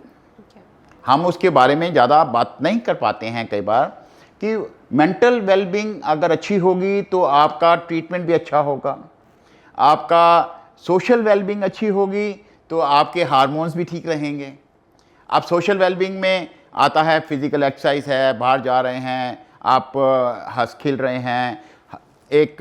हम उसके बारे में ज़्यादा बात नहीं कर पाते हैं कई बार कि मेंटल वेल बीइंग अगर अच्छी होगी तो आपका ट्रीटमेंट भी अच्छा होगा, आपका सोशल वेल बीइंग अच्छी होगी तो आपके हार्मोन्स भी ठीक रहेंगे। आप सोशल वेल बीइंग में आता है फिज़िकल एक्सरसाइज है, बाहर जा रहे हैं, आप हंस खिल रहे हैं, एक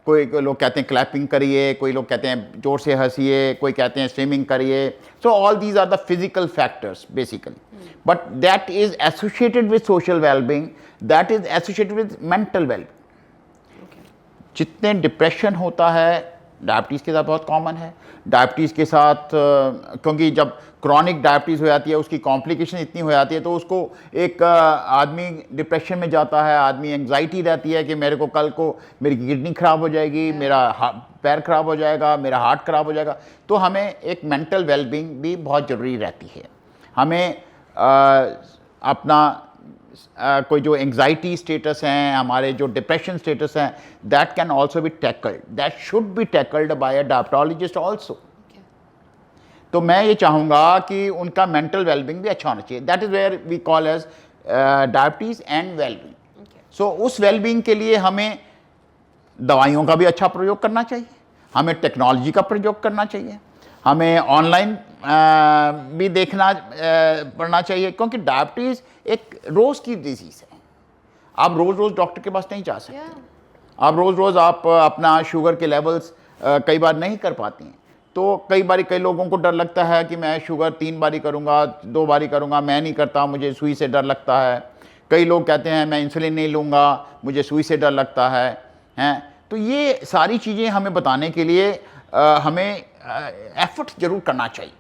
कोई लोग कहते हैं क्लैपिंग करिए, कोई लोग कहते हैं जोर से हंसिए, कोई कहते हैं स्विमिंग करिए। So all these are the physical factors basically, but that is associated with social well being, that is associated with mental well being. जितने डिप्रेशन होता है डायबिटीज़ के साथ बहुत कॉमन है। डायबिटीज़ के साथ क्योंकि जब क्रॉनिक डायबिटीज़ हो जाती है उसकी कॉम्प्लिकेशन इतनी हो जाती है तो उसको एक आदमी डिप्रेशन में जाता है, आदमी एंग्जाइटी रहती है कि मेरे को कल को मेरी किडनी ख़राब हो जाएगी, मेरा पैर ख़राब हो जाएगा, मेरा हार्ट ख़राब हो जाएगा। तो हमें एक मेंटल वेल बीइंग भी बहुत ज़रूरी रहती है। हमें अपना कोई जो एंग्जाइटी स्टेटस हैं, हमारे जो डिप्रेशन स्टेटस हैं, that can also be tackled, that should be tackled by a diabetologist also. तो मैं ये चाहूँगा कि उनका मेंटल वेलबींग भी अच्छा होना चाहिए। That is where we call as diabetes and wellbeing. So उस वेलबींग के लिए हमें दवाइयों का भी अच्छा प्रयोग करना चाहिए, हमें टेक्नोलॉजी का प्रयोग करना चाहिए, हमें ऑनलाइन भी देखना पड़ना चाहिए, क्योंकि डायबिटीज़ एक रोज़ की डिजीज़ है। आप रोज़ रोज़ डॉक्टर के पास नहीं जा सकते। आप रोज़ रोज़ आप अपना शुगर के लेवल्स कई बार नहीं कर पाती हैं। तो कई लोगों को डर लगता है कि मैं शुगर 3 बारी करूँगा, 2 बारी करूँगा, मैं नहीं करता, मुझे सुई से डर लगता है। कई लोग कहते हैं मैं इंसुलिन नहीं लूँगा, मुझे सुई से डर लगता है, हैं। तो ये सारी चीज़ें हमें बताने के लिए हमें एफर्ट ज़रूर करना चाहिए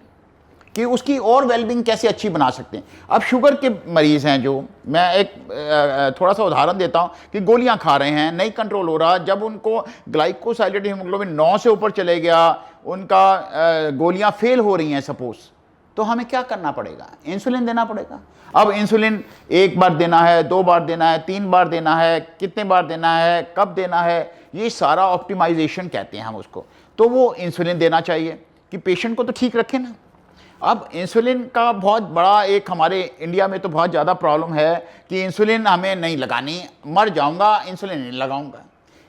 कि उसकी और वेलबींग कैसे अच्छी बना सकते हैं। अब शुगर के मरीज़ हैं जो, मैं एक थोड़ा सा उदाहरण देता हूं कि गोलियां खा रहे हैं, नहीं कंट्रोल हो रहा, जब उनको ग्लाइकोसाइलेटेड हीमोग्लोबिन 9 से ऊपर चले गया, उनका गोलियां फेल हो रही हैं सपोज, तो हमें क्या करना पड़ेगा? इंसुलिन देना पड़ेगा। अब इंसुलिन 1 बार देना है, 2 बार देना है, 3 बार देना है, कितने बार देना है, कब देना है, ये सारा ऑप्टिमाइजेशन कहते हैं हम उसको। तो वो इंसुलिन देना चाहिए कि पेशेंट को तो ठीक रखे ना। अब इंसुलिन का बहुत बड़ा एक हमारे इंडिया में तो बहुत ज़्यादा प्रॉब्लम है कि इंसुलिन हमें नहीं लगानी, मर जाऊंगा इंसुलिन नहीं लगाऊंगा।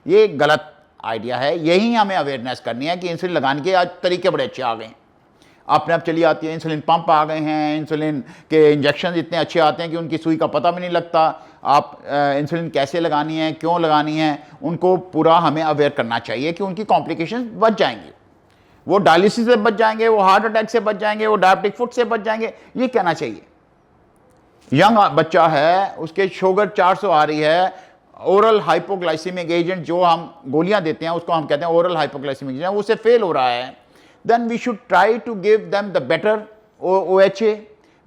ये गलत आइडिया है। यही हमें अवेयरनेस करनी है कि इंसुलिन लगाने के आज तरीके बड़े अच्छे आ गए हैं, अपने आप चली आती है, इंसुलिन पंप आ गए हैं, इंसुलिन के इंजेक्शन इतने अच्छे आते हैं कि उनकी सुई का पता भी नहीं लगता। आप इंसुलिन कैसे लगानी है, क्यों लगानी है, उनको पूरा हमें अवेयर करना चाहिए कि उनकी कॉम्प्लिकेशंस बच जाएंगे, वो डायलिसिस से बच जाएंगे, वो हार्ट अटैक से बच जाएंगे, वो डायबिटिक फुट से बच जाएंगे। ये कहना चाहिए। यंग बच्चा है, उसके शुगर 400 आ रही है, ओरल हाइपोग्लाइसीमिक एजेंट जो हम गोलियां देते हैं उसको हम कहते हैं ओरल हाइपोग्लाइसीमिक एजेंट, उससे फेल हो रहा है, then we should try to give them the better OHA,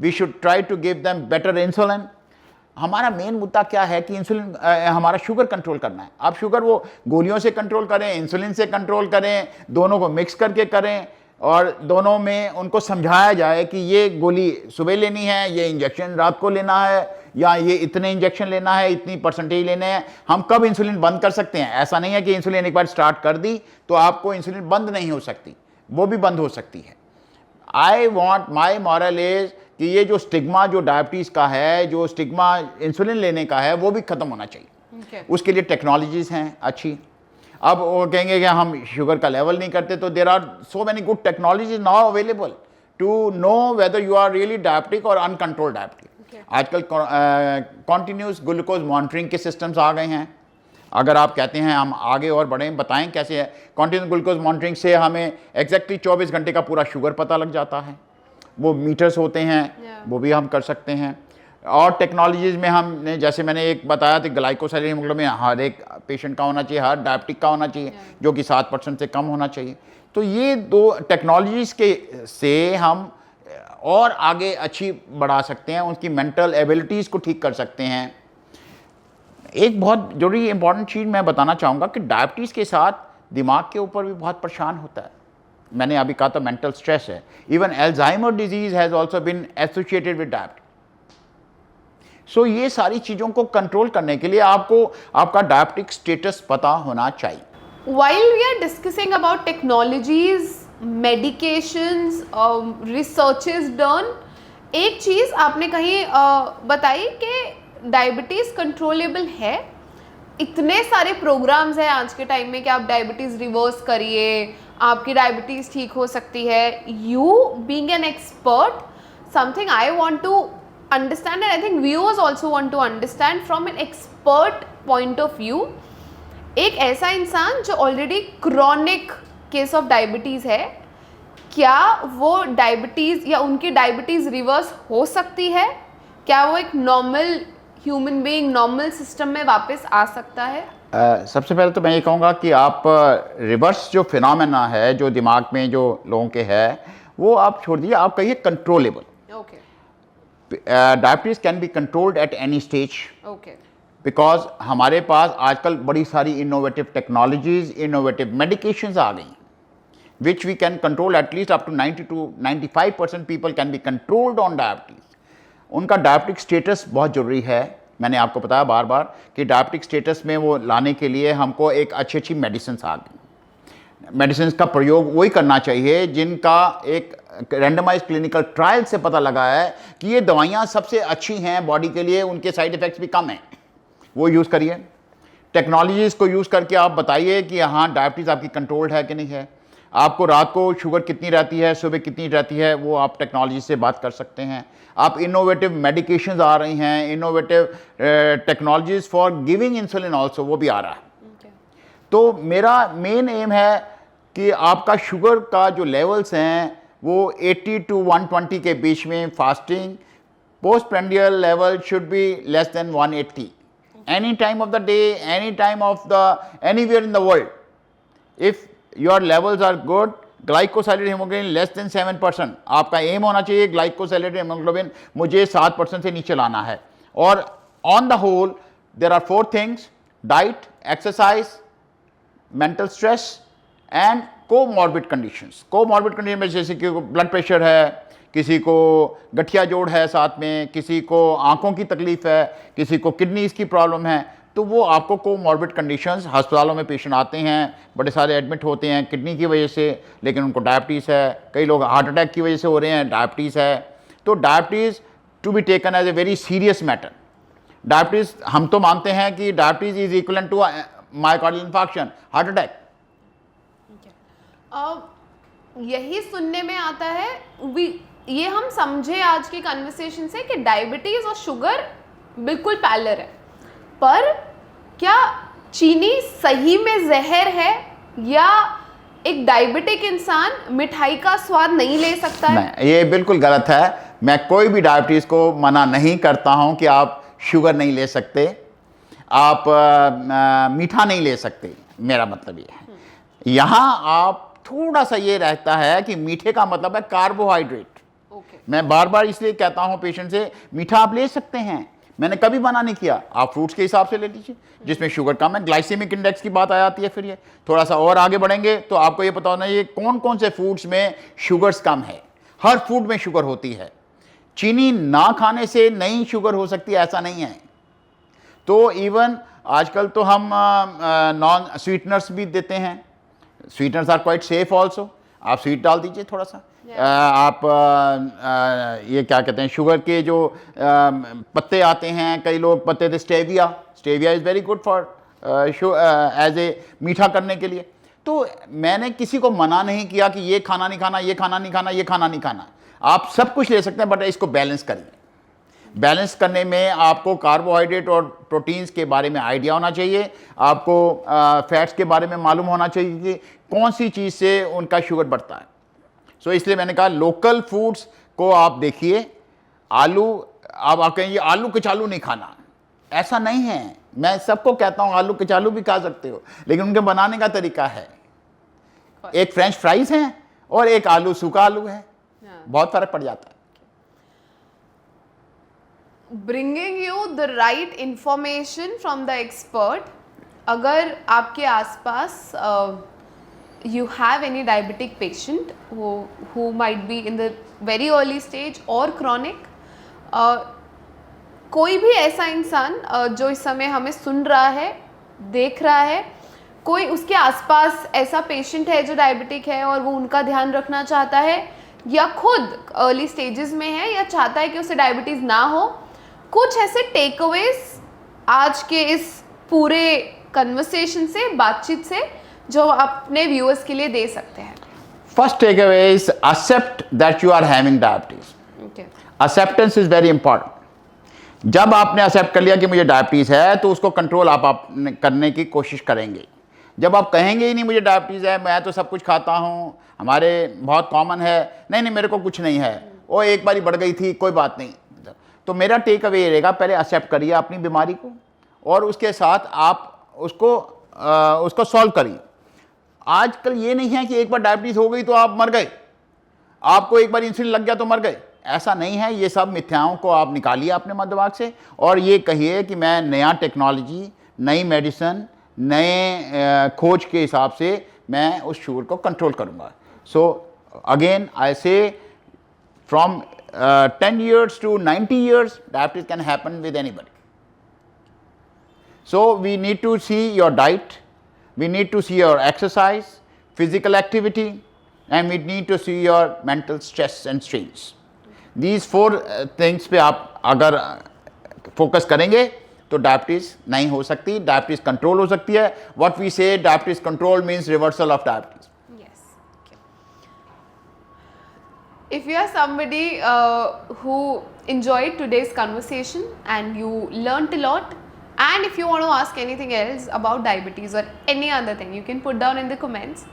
we should try to give them better insulin। हमारा मेन मुद्दा क्या है कि इंसुलिन हमारा शुगर कंट्रोल करना है। आप शुगर वो गोलियों से कंट्रोल करें, इंसुलिन से कंट्रोल करें, दोनों को मिक्स करके करें और दोनों में उनको समझाया जाए कि ये गोली सुबह लेनी है, ये इंजेक्शन रात को लेना है, या ये इतने इंजेक्शन लेना है, इतनी परसेंटेज लेने हैं। हम कब इंसुलिन बंद कर सकते हैं? ऐसा नहीं है कि इंसुलिन एक बार स्टार्ट कर दी तो आपको इंसुलिन बंद नहीं हो सकती, वो भी बंद हो सकती है। I want my moral is कि ये जो स्टिग्मा जो डायबिटीज़ का है, जो स्टिग्मा इंसुलिन लेने का है, वो भी ख़त्म होना चाहिए। उसके लिए टेक्नोलॉजीज़ हैं अच्छी। अब वो कहेंगे कि हम शुगर का लेवल नहीं करते, तो there are so many good technologies now available to know whether you are really diabetic और अनकंट्रोल्ड डायबिटिक। आजकल कॉन्टिन्यूस ग्लूकोज मॉनिटरिंग के सिस्टम्स आ गए हैं। अगर आप कहते हैं हम आगे और बढ़ें, बताएं कैसे है। कॉन्टिन्यूस ग्लूकोज मॉनिटरिंग से हमें एग्जैक्टली 24 घंटे का पूरा शुगर पता लग जाता है। वो मीटर्स होते हैं, वो भी हम कर सकते हैं। और टेक्नोलॉजीज़ में हमने, जैसे मैंने एक बताया था, ग्लाइकोसाइलेटेड हीमोग्लोबिन हर एक पेशेंट का होना चाहिए, हर डायबिटिक का होना चाहिए, जो कि 7% से कम होना चाहिए। तो ये 2 टेक्नोलॉजीज़ के से हम और आगे अच्छी बढ़ा सकते हैं, उनकी मेंटल एबिलिटीज़ को ठीक कर सकते हैं। एक बहुत जरूरी इंपॉर्टेंट चीज़ मैं बताना चाहूँगा कि डायबिटीज़ के साथ दिमाग के ऊपर भी बहुत परेशान होता है। मैंने अभी कहा था मेंटल स्ट्रेस है। Even Alzheimer disease has also been associated with diabetes. So ये सारी चीज़ों को कंट्रोल करने के लिए आपको आपका डायबिटिक स्टेटस पता होना चाहिए। While we are discussing about technologies, medications, researches done, एक चीज़ आपने कहीं बताई कि डायबिटीज़ कंट्रोलेबल है। इतने सारे प्रोग्राम्स हैं आज के टाइम में कि आप डायबिटीज़ रिवर्स करिए, आपकी डायबिटीज़ ठीक हो सकती है। You being an expert, something I want to understand, and I think viewers also want to understand from an expert point of view, एक ऐसा इंसान जो already chronic case of diabetes है, क्या वो डायबिटीज़ या उनकी डायबिटीज़ रिवर्स हो सकती है? क्या वो एक normal human being normal system में वापस आ सकता है? सबसे पहले तो मैं ये कहूँगा कि आप रिवर्स जो फिनोमेना है जो दिमाग में जो लोगों के है, वो आप छोड़ दीजिए, आप कहिए controllable. Okay, diabetes can be controlled at any stage. Okay, because हमारे पास आजकल बड़ी सारी इनोवेटिव टेक्नोलॉजीज, इनोवेटिव मेडिकेशंस आ गई, which we can control at least up to 90 to 95% people can be controlled on diabetes. उनका डायबिटिक स्टेटस बहुत ज़रूरी है। मैंने आपको बताया बार बार कि डायबिटिक स्टेटस में वो लाने के लिए हमको एक अच्छी अच्छी मेडिसिन आ गई। मेडिसिन का प्रयोग वही करना चाहिए जिनका एक रैंडमाइज क्लिनिकल ट्रायल से पता लगा है कि ये दवाइयाँ सबसे अच्छी हैं बॉडी के लिए, उनके साइड इफ़ेक्ट्स भी कम हैं, वो यूज़ करिए। टेक्नोलॉजीज़ को यूज़ करके आप बताइए कि हाँ डायबिटीज़ आपकी कंट्रोल्ड है कि नहीं है। आपको रात को शुगर कितनी रहती है, सुबह कितनी रहती है, वो आप टेक्नोलॉजी से बात कर सकते हैं। आप इनोवेटिव मेडिकेशंस आ रही हैं, innovative technologies for giving insulin also, वो भी आ रहा है। तो मेरा मेन एम है कि आपका शुगर का जो लेवल्स हैं वो 80 to 120 के बीच में, fasting postprandial level should be less than 180 any time of the day, any time of the anywhere in the world. If your levels are good, glycosylated hemoglobin less than 7%, आपका एम होना चाहिए glycosylated hemoglobin मुझे 7% से नीचे लाना है. और on the whole there are 4 things: diet, exercise, mental stress and comorbid conditions. Comorbid condition में जैसे कि ब्लड प्रेशर है, किसी को गठिया जोड़ है, साथ में किसी को आंखों की तकलीफ है, किसी को किडनीज की प्रॉब्लम है, तो वो आपको कोमॉर्बिड कंडीशंस, अस्पतालों में पेशेंट आते हैं, बड़े सारे एडमिट होते हैं किडनी की वजह से, लेकिन उनको डायबिटीज़ है, कई लोग हार्ट अटैक की वजह से हो रहे हैं, डायबिटीज़ है. तो diabetes to be taken as a very serious matter. Diabetes हम तो मानते हैं कि diabetes is equivalent to myocardial infarction, heart attack. यही सुनने में आता है, ये हम समझे आज की कन्वर्सेशन से कि डायबिटीज और शुगर बिल्कुल पैरेलल है, पर क्या चीनी सही में जहर है या एक डायबिटिक इंसान मिठाई का स्वाद नहीं ले सकता है? नहीं, ये बिल्कुल गलत है. मैं कोई भी डायबिटीज़ को मना नहीं करता हूं कि आप शुगर नहीं ले सकते, आप मीठा नहीं ले सकते. मेरा मतलब ये है, यहाँ आप थोड़ा सा ये रहता है कि मीठे का मतलब है कार्बोहाइड्रेट. मैं बार बार इसलिए कहता हूं पेशेंट से, मीठा आप ले सकते हैं, मैंने कभी मना नहीं किया, आप फ्रूट्स के हिसाब से ले लीजिए जिसमें शुगर कम है. ग्लाइसेमिक इंडेक्स की बात आ जाती है. फिर ये थोड़ा सा और आगे बढ़ेंगे तो आपको ये पता होना चाहिए कौन कौन से फूड्स में शुगर्स कम है. हर फूड में शुगर होती है. चीनी ना खाने से नहीं शुगर हो सकती ऐसा नहीं है. तो इवन आजकल तो हम नॉन स्वीटनर्स भी देते हैं. Sweeteners are quite safe also. आप स्वीट डाल दीजिए थोड़ा सा. आप ये क्या कहते हैं, शुगर के जो पत्ते आते हैं, कई लोग पत्ते थे stevia. Stevia is very good for as a मीठा करने के लिए. तो मैंने किसी को मना नहीं किया कि ये खाना नहीं खाना, ये खाना नहीं खाना, ये खाना नहीं खाना. आप सब कुछ ले सकते हैं, बट इसको बैलेंस करिए. बैलेंस करने में आपको कार्बोहाइड्रेट और प्रोटीन्स के बारे में आइडिया होना चाहिए, आपको फैट्स के बारे में मालूम होना चाहिए कि कौन सी चीज़ से उनका शुगर बढ़ता है. सो इसलिए मैंने कहा लोकल फूड्स को आप देखिए. आलू, आप कहेंगे आलू कचालू नहीं खाना, ऐसा नहीं है. मैं सबको कहता हूँ आलू कचालू भी खा सकते हो, लेकिन उनके बनाने का तरीका है. एक फ्रेंच फ्राइज है और एक आलू सूखा आलू है, बहुत फर्क पड़ जाता है. Bringing you the right information from the expert. अगर आपके आसपास you have any diabetic patient who might be in the very early stage or chronic, कोई भी ऐसा इंसान जो इस समय हमें सुन रहा है, देख रहा है, कोई उसके आसपास ऐसा पेशेंट है जो डायबिटिक है और वो उनका ध्यान रखना चाहता है, या खुद अर्ली स्टेजेस में है या चाहता है कि उसे डायबिटीज़ ना हो, कुछ ऐसे टेक अवेज आज के इस पूरे कन्वर्सेशन से, बातचीत से, जो अपने व्यूअर्स के लिए दे सकते हैं? First take away is accept that you are having diabetes. Acceptance is very important. जब आपने एक्सेप्ट कर लिया कि मुझे डायबिटीज़ है, तो उसको कंट्रोल आप करने की कोशिश करेंगे. जब आप कहेंगे ही नहीं मुझे डायबिटीज़ है, मैं तो सब कुछ खाता हूँ, हमारे बहुत कॉमन है, नहीं नहीं मेरे को कुछ नहीं है, वो एक बारी बढ़ गई थी, कोई बात नहीं. तो मेरा टेक अवे ये रहेगा, पहले एक्सेप्ट करिए अपनी बीमारी को और उसके साथ आप उसको सॉल्व करिए. आजकल ये नहीं है कि एक बार डायबिटीज़ हो गई तो आप मर गए, आपको एक बार इंसुलिन लग गया तो मर गए, ऐसा नहीं है. ये सब मिथ्याओं को आप निकालिए अपने दिमाग से और ये कहिए कि मैं नया टेक्नोलॉजी, नई मेडिसिन, नए खोज के हिसाब से मैं उस शुगर को कंट्रोल करूँगा. सो अगेन आई से from 10 years to 90 years, diabetes can happen with anybody. So we need to see your diet, we need to see your exercise, physical activity, and we need to see your mental stress and strains. These 4 things पे आप अगर फोकस करेंगे तो डायबिटीज़ नहीं हो सकती, डायबिटीज़ कंट्रोल हो सकती है. What we say diabetes control means reversal of diabetes. If you are somebody who enjoyed today's conversation and you learnt a lot, and if you want to ask anything else about diabetes or any other thing, you can put down in the comments.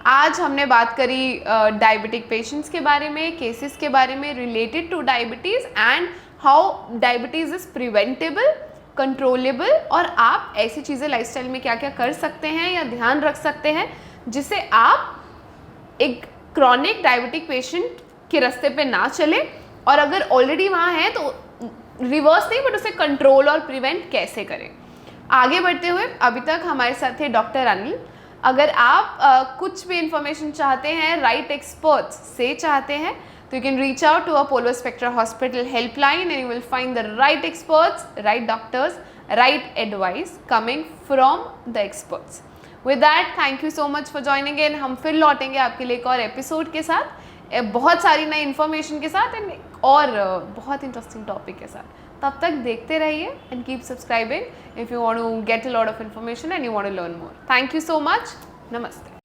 आज हमने बात करी डायबिटिक पेशेंट्स के बारे में, केसेस के बारे में related two diabetes and how diabetes is preventable, controllable, और आप ऐसी चीज़ें लाइफस्टाइल में क्या क्या कर सकते हैं या ध्यान रख सकते हैं जिससे आप एक क्रॉनिक डायबिटिक पेशेंट के रास्ते पे ना चले, और अगर ऑलरेडी वहाँ है तो रिवर्स नहीं बट उसे कंट्रोल और प्रिवेंट कैसे करें। आगे बढ़ते हुए अभी तक हमारे साथ थे डॉक्टर अनिल। अगर आप कुछ भी इंफॉर्मेशन चाहते हैं राइट एक्सपर्ट्स से चाहते हैं तो you can reach out to Apollo Spectra hospital helpline and you will find the right experts, right doctors, right advice coming from the experts. With that thank you so much for joining in. हम फिर लौटेंगे आपके लिए एक और एपिसोड के साथ, बहुत सारी नई इन्फॉर्मेशन के साथ एंड और बहुत इंटरेस्टिंग टॉपिक के साथ। तब तक देखते रहिए and keep subscribing if you want to get a lot of information and you want to learn more. Thank you so much. नमस्ते।